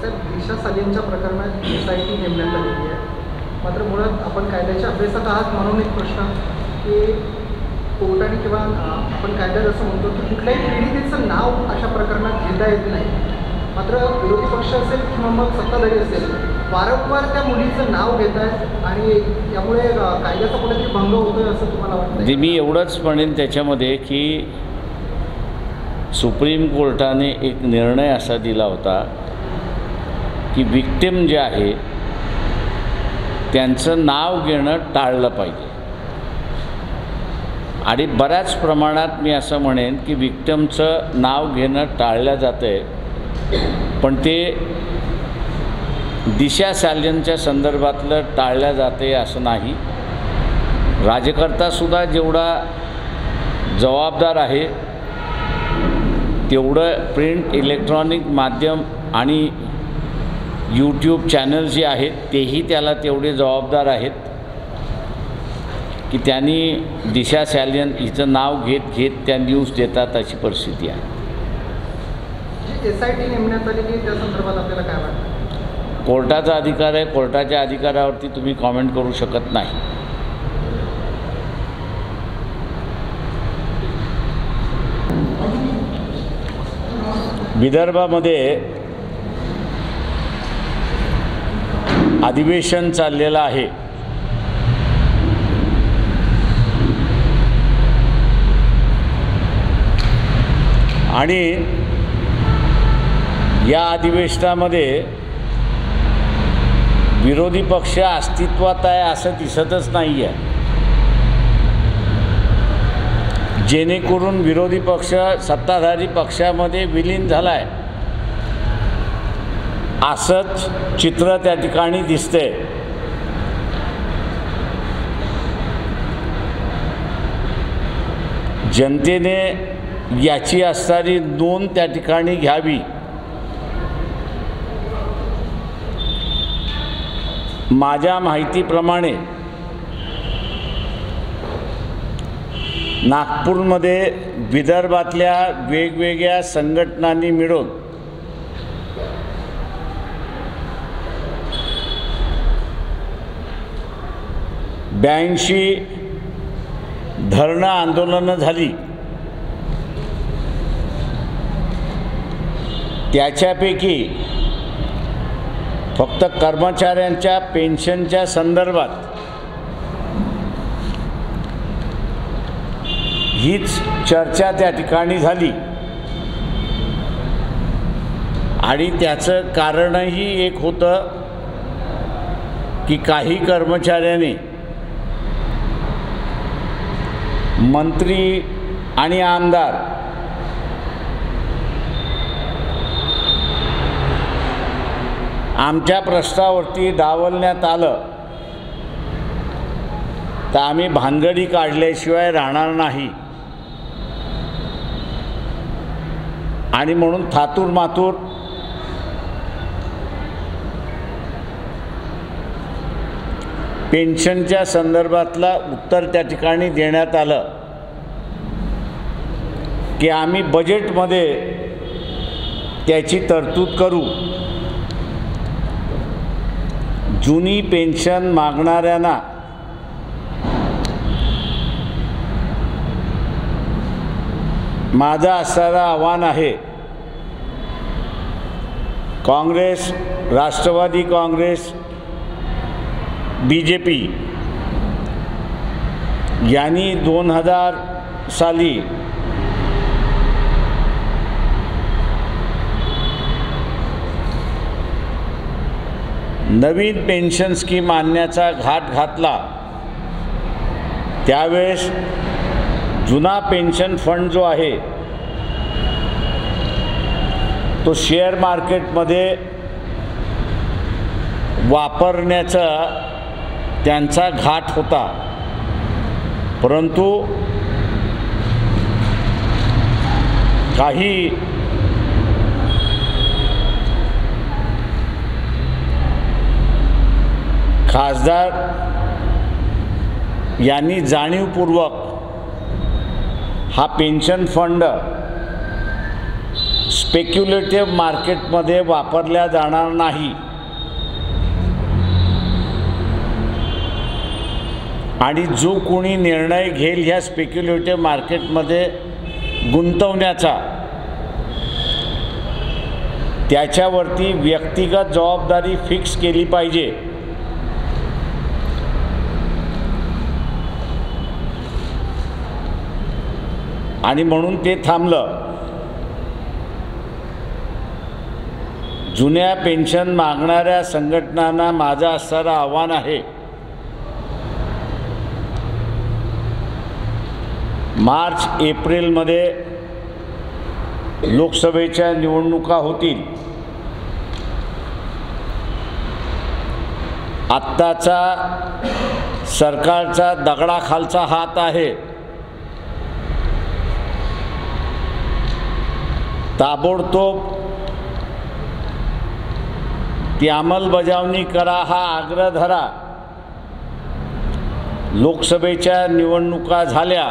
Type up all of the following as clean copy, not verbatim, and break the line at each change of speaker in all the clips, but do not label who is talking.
दिशा सालेंच्या प्रकरणात SIT नेमण्यात आलेली आहे. मात्र मुळात आपण कायद्याच्या अभ्यासात आहात म्हणून एक प्रश्न की कोर्टाने किंवा आपण कायद्यात असं म्हणतो की कुठल्याही पीडितेचं नाव अशा प्रकरणात घेता येत नाही. मात्र विरोधी पक्ष असेल किंवा मग सत्ताधारी असेल वारंवार त्या मुलीचं नाव घेत आहेत आणि यामुळे कायद्याचा कुठेतरी भंग होतोय असं तुम्हाला वाटतं?
म्हणजे मी एवढंच म्हणेन त्याच्यामध्ये की सुप्रीम कोर्टाने एक निर्णय असा दिला होता की विक्टिम जे आहे त्यांचं नाव घेणं टाळलं पाहिजे. आणि बऱ्याच प्रमाणात मी असं म्हणेन की विक्टिमचं नाव घेणं टाळलं जातं आहे. पण ते दिशा सालेंच्या संदर्भातलं टाळलं जाते असं नाही. राज्यकर्तासुद्धा जेवढा जबाबदार आहे तेवढं प्रिंट इलेक्ट्रॉनिक माध्यम आणि यूट्यूब चॅनल जे आहेत तेही त्याला तेवढे जबाबदार आहेत की त्यांनी दिशा सालेन हिचं नाव घेत घेत त्या न्यूज देतात अशी परिस्थिती आहे.
SIT नेमण्यात आलेली त्या संदर्भात आपल्याला काय वाटतं?
कोर्टाचा अधिकार आहे. कोर्टाच्या अधिकारावरती तुम्ही कॉमेंट करू शकत नाही. विदर्भामध्ये अधिवेशन चाललेलं आहे. आणि या अधिवेशनामध्ये विरोधी पक्ष अस्तित्वात आहे असं दिसतच नाही आहे. जेणेकरून विरोधी पक्ष सत्ताधारी पक्षामध्ये विलीन झाला आहे असंच चित्र त्या ठिकाणी दिसते. जनतेने याची असणारी नोंद त्या ठिकाणी घ्यावी. माझ्या माहितीप्रमाणे नागपूरमध्ये विदर्भातल्या वेगवेगळ्या संघटनांनी मिळून ब्याऐंशी धरणं आंदोलनं झाली. त्याच्यापैकी फक्त कर्मचाऱ्यांच्या पेन्शनच्या संदर्भात हीच चर्चा त्या ठिकाणी झाली. आणि त्याचं कारणही एक होतं की काही कर्मचाऱ्यांनी मंत्री आणि आमदार आमच्या प्रश्नावरती डावलण्यात आलं तर आम्ही भानगडी काढल्याशिवाय राहणार नाही आणि म्हणून थातूर मातूर पेन्शनच्या संदर्भातला उत्तर त्या ठिकाणी देण्यात आलं की आम्ही बजेटमध्ये त्याची तरतूद करू. जुनी पेन्शन मागणाऱ्यांना माझं असणारं आव्हान आहे, काँग्रेस, राष्ट्रवादी काँग्रेस, BJP यांनी 2000 साली नवीन पेन्शन स्कीम आणण्याचा घाट घातला. त्यावेळेस जुना पेन्शन फंड जो आहे तो शेअर मार्केटमध्ये वापरण्याचा त्यांचा घाट होता. परंतु काही खासदार यांनी जाणीवपूर्वक हा पेन्शन फंड स्पेक्युलेटिव्ह मार्केटमध्ये वापरल्या जाणार नाही आणि जो कोणी निर्णय घेईल ह्या स्पेक्युलेटिव्ह मार्केटमध्ये गुंतवण्याचा त्याच्यावरती व्यक्तिगत जबाबदारी फिक्स केली पाहिजे। आणि म्हणून ते थांबलं। जुन्या पेन्शन मागणाऱ्या संघटनांना माझं असणारं आव्हान आहे, मार्च एप्रिलमध्ये लोकसभेच्या निवडणुका होतील। आत्ताचा सरकारचा दगडाखालचा हात आहे, ताबडतोब ती अंमलबजावणी करा हा आग्रह धरा। लोकसभेच्या निवडणुका झाल्या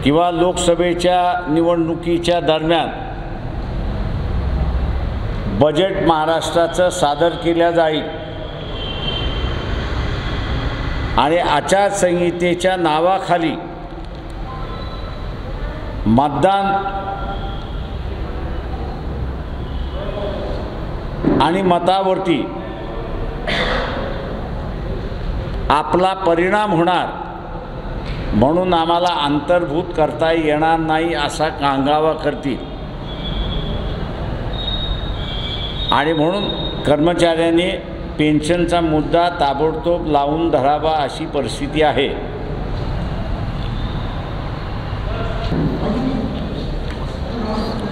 किंवा लोकसभेच्या निवडणुकीच्या दरम्यान बजेट महाराष्ट्राचं सादर केलं जाईल आणि आचारसंहितेच्या नावाखाली मतदान आणि मतावरती आपला परिणाम होणार म्हणून आम्हाला अंतर्भूत करता येणार नाही असा कांगावा करतील। आणि म्हणून कर्मचाऱ्यांनी पेन्शनचा मुद्दा ताबडतोब लावून धरावा अशी परिस्थिती आहे।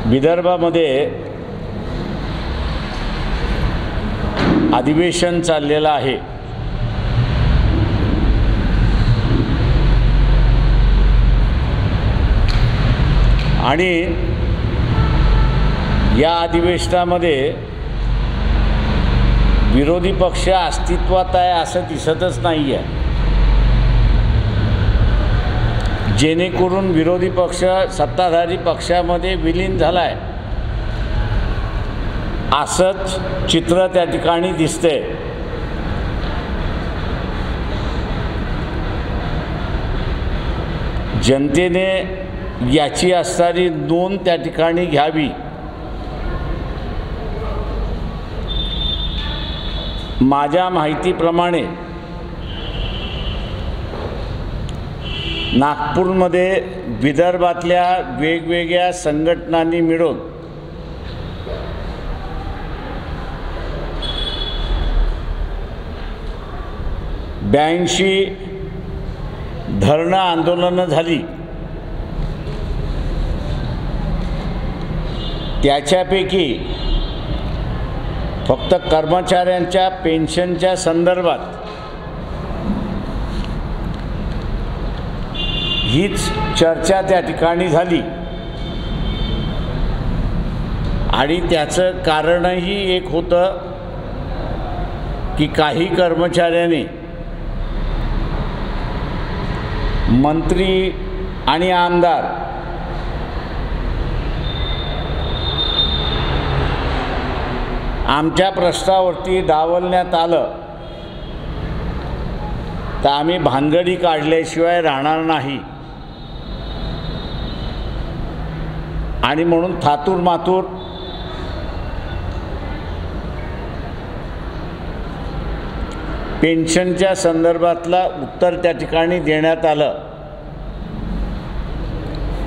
विदर्भामध्ये अधिवेशन चाललेलं आहे। आणि या अधिवेशनामध्ये विरोधी पक्ष अस्तित्वात आहे असं दिसतच नाही आहे, जेणेकरून विरोधी पक्ष सत्ताधारी पक्षामध्ये विलीन झाला आहे असंच चित्र त्या ठिकाणी दिसते। जनतेने याची असणारी नोंद त्या ठिकाणी घ्यावी। माझ्या माहितीप्रमाणे नागपूरमध्ये विदर्भातल्या वेगवेगळ्या संघटनांनी मिळून ब्याऐंशी धरणं आंदोलनं झाली। त्याच्यापैकी फक्त कर्मचाऱ्यांच्या पेन्शनच्या संदर्भात हीच चर्चा त्या ठिकाणी झाली आणि त्याचं कारणही एक होतं की काही कर्मचाऱ्यांनी मंत्री आणि आमदार आमच्या प्रश्नावरती डावलण्यात आलं तर आम्ही भानगडी काढल्याशिवाय राहणार नाही आणि म्हणून थातूर मातूर पेन्शनच्या संदर्भातला उत्तर त्या ठिकाणी देण्यात आलं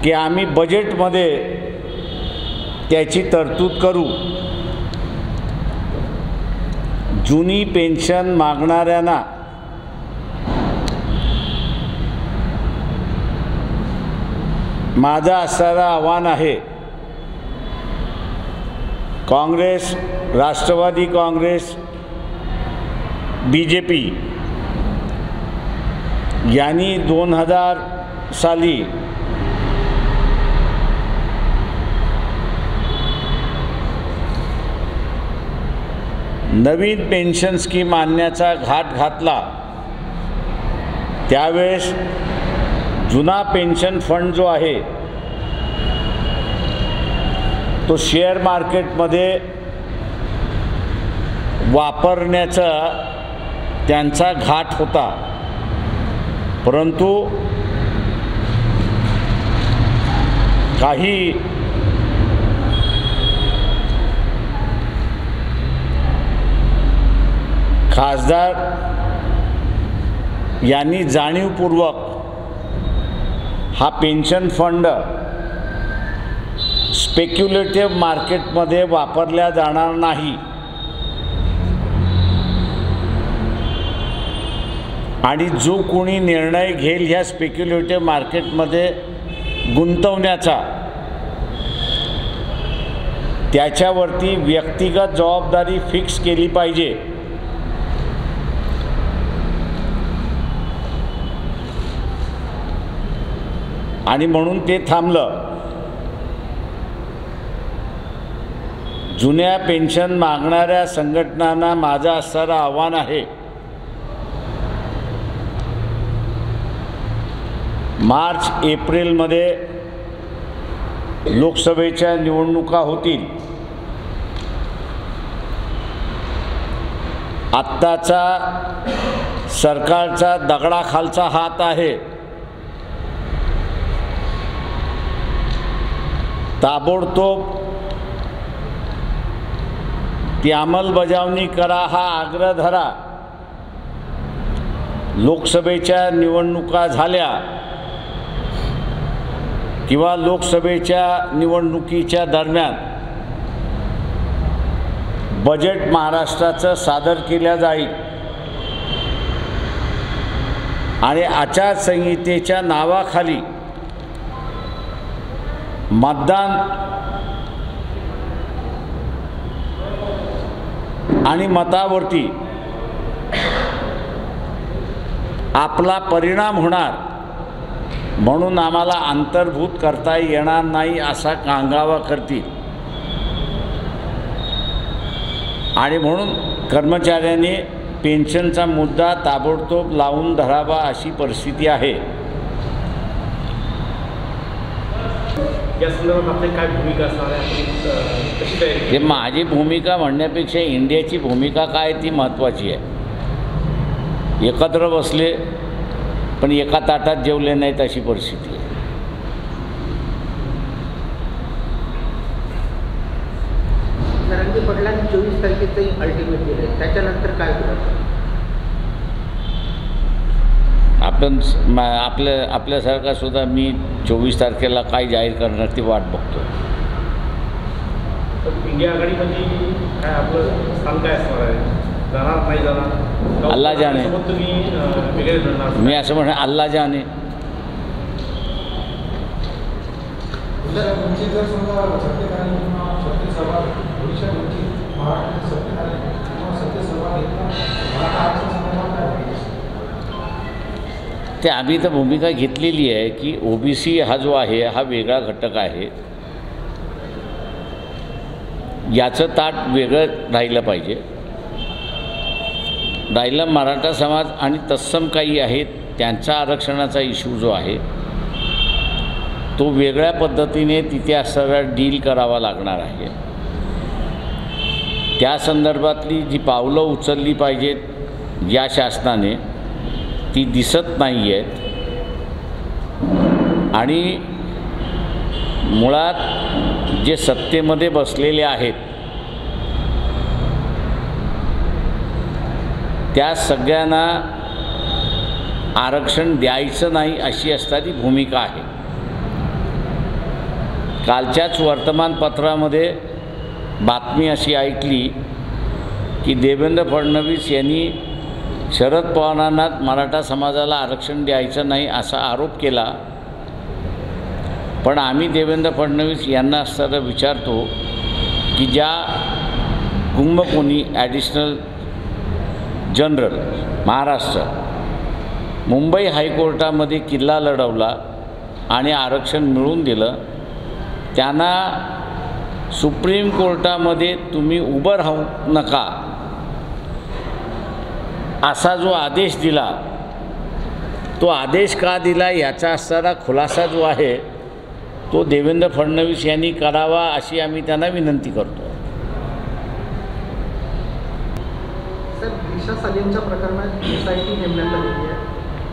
की आम्ही बजेटमध्ये त्याची तरतूद करू। जुनी पेन्शन मागणाऱ्यांना माझं असणारं आव्हान आहे, काँग्रेस, राष्ट्रवादी काँग्रेस, BJP यांनी 2000 साली नवीन पेन्शन स्कीम आणण्याचा घाट घातला। त्यावेळेस जुना पेन्शन फंड जो आहे तो शेअर मार्केटमध्ये वापरण्याचा त्यांचा घाट होता, परंतु काही खासदार यांनी जाणीवपूर्वक हा पेन्शन फंड स्पेक्युलेटिव्ह मार्केटमध्ये वापरला जाणार नाही आणि जो कोणी निर्णय घेईल ह्या स्पेक्युलेटिव्ह मार्केटमध्ये गुंतवण्याचा त्याच्यावरती व्यक्तिगत जबाबदारी फिक्स केली पाहिजे। आणि म्हणून ते थांबलं। जुन्या पेन्शन मागणाऱ्या संघटनांना माझं असणारं आव्हान आहे, मार्च एप्रिलमध्ये लोकसभेच्या निवडणुका होतील। आत्ताचा सरकारचा दगडाखालचा हात आहे, ताबडतोब ती अंमलबजावणी करा हा आग्रह धरा। लोकसभेच्या निवडणुका झाल्या किंवा लोकसभेच्या निवडणुकीच्या दरम्यान बजेट महाराष्ट्राचं सादर केलं जाईल आणि आचारसंहितेच्या नावाखाली मतदान आणि मतावरती आपला परिणाम होणार म्हणून आम्हाला अंतर्भूत करता येणार नाही असा कांगावा करतील आणि म्हणून कर्मचाऱ्यांनी पेन्शनचा मुद्दा ताबडतोब लावून धरावा अशी परिस्थिती आहे।
या संदर्भात आपली काय भूमिका असणार आहे, कशी तयारी?
हे माझी भूमिका म्हणण्यापेक्षा इंडियाची भूमिका काय ती महत्त्वाची आहे। एकत्र बसले पण एका ताटात जेवले नाहीत अशी परिस्थिती आहे।
जरांगे पाटलांनी 24 तारखेचं अल्टिमेट दिलं, त्याच्यानंतर काय होतं?
आपल्यासारखा सुद्धा मी 24 तारखेला काय जाहीर करणार ती वाट बघतो।
इंडिया आघाडीमध्ये काय आपलं स्थान काय असणार आहे? जाणार नाही जाणार
अल्लाह जाने।
तुम्ही वेगळे लढणार?
मी असं म्हणणार अल्लाह जाने।
तुमची जर समजा सत्तेधारी किंवा सत्तेसभा भविष्यात होती महाराष्ट्रात सत्तेधारी किंवा सत्तेसभा घेतला मराठा आरक्षणासंदर्भात काय होईल?
ते आम्ही तर भूमिका घेतलेली आहे की ओबीसी हा जो आहे हा वेगळा घटक आहे, याचं ताट वेगळं राहिलं पाहिजे। राहिलं मराठा समाज आणि तत्सम काही आहेत त्यांचा आरक्षणाचा इश्यू जो आहे तो वेगळ्या पद्धतीने तिथे असणारा डील करावा लागणार आहे। त्या संदर्भातली जी पावलं उचलली पाहिजेत या शासनाने ती दिसत नाही आहेत आणि मुळात जे सत्तेमध्ये बसलेले आहेत त्या सगळ्यांना आरक्षण द्यायचं नाही अशी असणारी भूमिका आहे। कालच्याच वर्तमानपत्रामध्ये बातमी अशी ऐकली की देवेंद्र फडणवीस यांनी शरद पवारांना मराठा समाजाला आरक्षण द्यायचं नाही असा आरोप केला, पण आम्ही देवेंद्र फडणवीस यांना असताना विचारतो की ज्या कुंभकोणी ॲडिशनल जनरल महाराष्ट्र मुंबई हायकोर्टामध्ये किल्ला लढवला आणि आरक्षण मिळवून दिलं, त्यांना सुप्रीम कोर्टामध्ये तुम्ही उभं राहू नका असा जो आदेश दिला, तो आदेश का दिला याचा असणारा खुलासा जो आहे तो देवेंद्र फडणवीस यांनी करावा अशी आम्ही त्यांना विनंती करतो.
साहेब, दिशा साजेंच्या प्रकरणात SIT नेमण्यात आलेली आहे.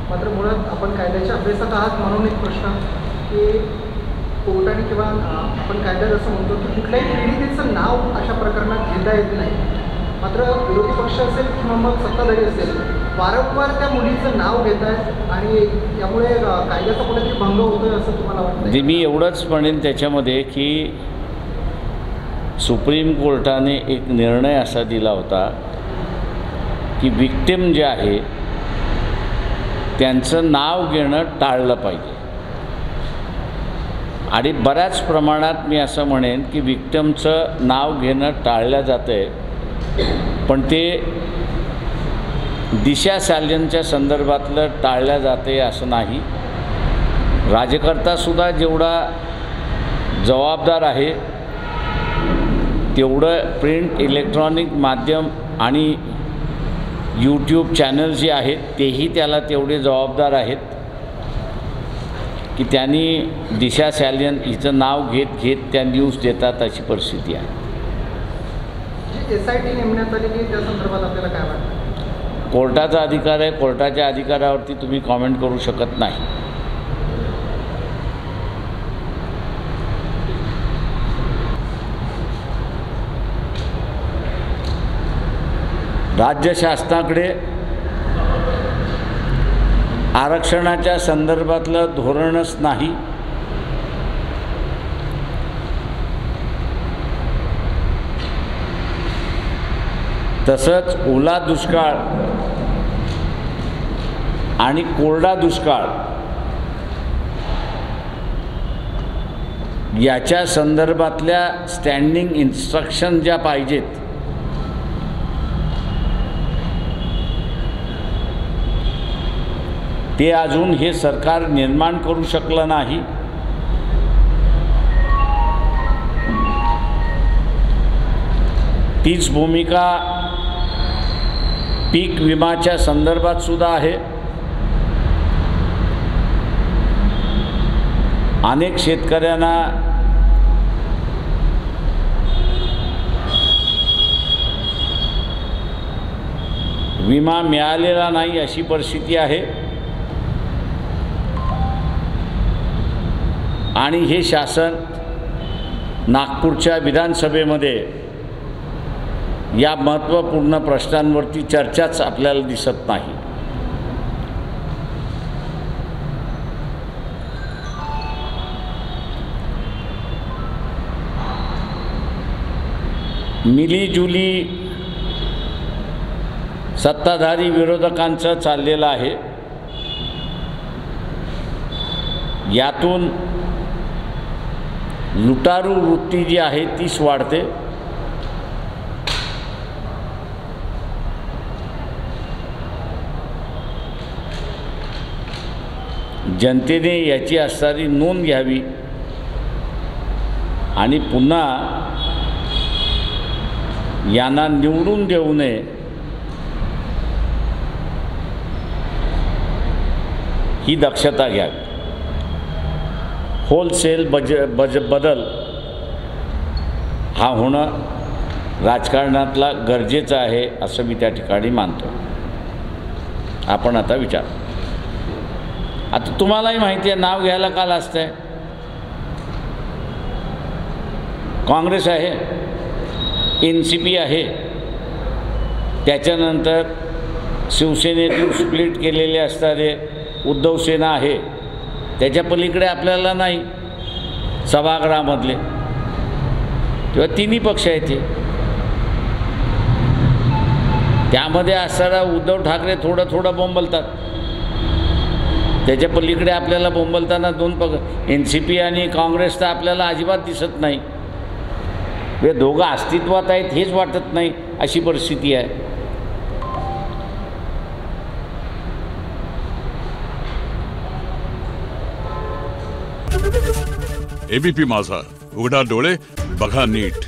मात्र मुळात आपण कायद्याच्या अभ्यासात आहात म्हणून एक प्रश्न की कोर्टाने किंवा आपण कायद्यात असं म्हणतो की कुठल्याही पीडितेचं नाव अशा प्रकरणात घेता येत नाही. मात्र विरोधी पक्ष असेल किंवा मग सत्ताधारी असेल वारंवार त्या मुलीचं नाव घेत आहेत आणि यामुळे कायद्याचा कुठेतरी भंग होतोय असं तुम्हाला वाटतं?
म्हणजे मी एवढंच म्हणेन त्याच्यामध्ये की सुप्रीम कोर्टाने एक निर्णय असा दिला होता की विक्टिम जे आहे त्यांचं नाव घेणं टाळलं पाहिजे. आणि बऱ्याच प्रमाणात मी असं म्हणेन की विक्टिमचं नाव घेणं टाळलं जातं आहे. पण ते दिशा साल्यांच्या संदर्भातलं टाळल्या जाते असं नाही. राज्यकर्तासुद्धा जेवढा जबाबदार आहे तेवढं प्रिंट इलेक्ट्रॉनिक माध्यम आणि यूट्यूब चॅनल जे आहेत तेही त्याला तेवढे जबाबदार आहेत की त्यांनी दिशा सालियन हिचं नाव घेत त्या न्यूज देतात अशी परिस्थिती आहे.
SIT नेमण्यात आलेली त्या संदर्भात आपल्याला काय वाटतं?
कोर्टाचा अधिकार आहे. कोर्टाच्या अधिकारावरती तुम्ही कॉमेंट करू शकत नाही. राज्य शासनाकडे आरक्षणाच्या संदर्भातलं धोरणच नाही. तसंच ओला दुष्काळ आणि कोरडा दुष्काळ याच्या संदर्भातल्या स्टँडिंग इन्स्ट्रक्शन ज्या पाहिजेत ते अजून हे सरकार निर्माण करू शकलं नाही. तीच भूमिका पीक विमाच्या संदर्भात सुद्धा आहे. अनेक शेतकऱ्यांना विमा मिळालेला नाही अशी परिस्थिती आहे. आणि हे शासन नागपूरच्या विधानसभेमध्ये या महत्त्वपूर्ण प्रश्नांवरती चर्चाच आपल्याला दिसत नाही. मिलीजुली सत्ताधारी विरोधकांचं चाललेलं आहे. यातून लुटारू वृत्ती जी आहे तीच वाढते. जनतेने याची असणारी नोंद घ्यावी आणि पुन्हा यांना निवडून देऊ नये ही दक्षता घ्यावी. होलसेल बदल हा होणं राजकारणातला गरजेचं आहे असं मी त्या ठिकाणी मानतो. आपण आता विचार, आता तुम्हालाही माहिती आहे नाव घ्यायला का लाजतंय? काँग्रेस आहे, NCP आहे, त्याच्यानंतर शिवसेनेतून स्प्लिट केलेले असणारे उद्धव सेना आहे, त्याच्या पलीकडे आपल्याला नाही सभागृहामधले, तेव्हा तिन्ही पक्ष आहेत ते. त्यामध्ये असणारा उद्धव ठाकरे थोडं थोडं बोंबलतात, त्याच्या पलीकडे आपल्याला बोंबलताना दोन पक्ष NCP आणि काँग्रेस तर आपल्याला अजिबात दिसत नाही. हे दोघं अस्तित्वात आहेत हेच वाटत नाही अशी परिस्थिती आहे.
ABP माझा, उघडा डोळे बघा नीट.